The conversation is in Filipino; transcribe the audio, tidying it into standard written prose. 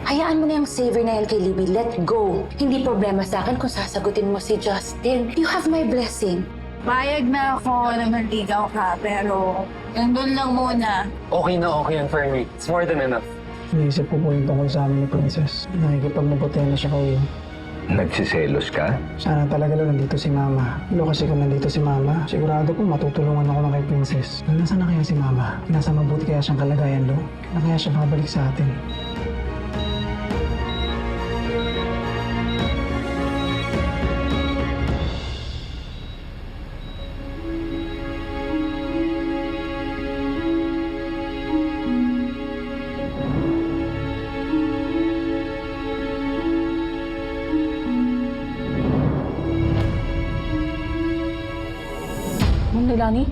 Hayaan mo na yung saver na yan kay Libby. Let go. Hindi problema sa akin kung sasagutin mo si Justin. You have my blessing. Payag na ako na manligaw ka, pero nandun lang muna. Okay na okay yan for me. It's more than enough. Iniisip ko po yung tungkol sa amin ni Princess. Nakikipagmabutihan na siya kayo. Nagsiselos ka? Sana talaga lang nandito si Mama. Pero kasi kung nandito si Mama, sigurado ko matutulungan ako na kay Princess. Nasaan na kaya si Mama? Nasa mabuti kaya siyang kalagayan, Lo? Na kaya siya babalik sa atin? Ma'am Leilani?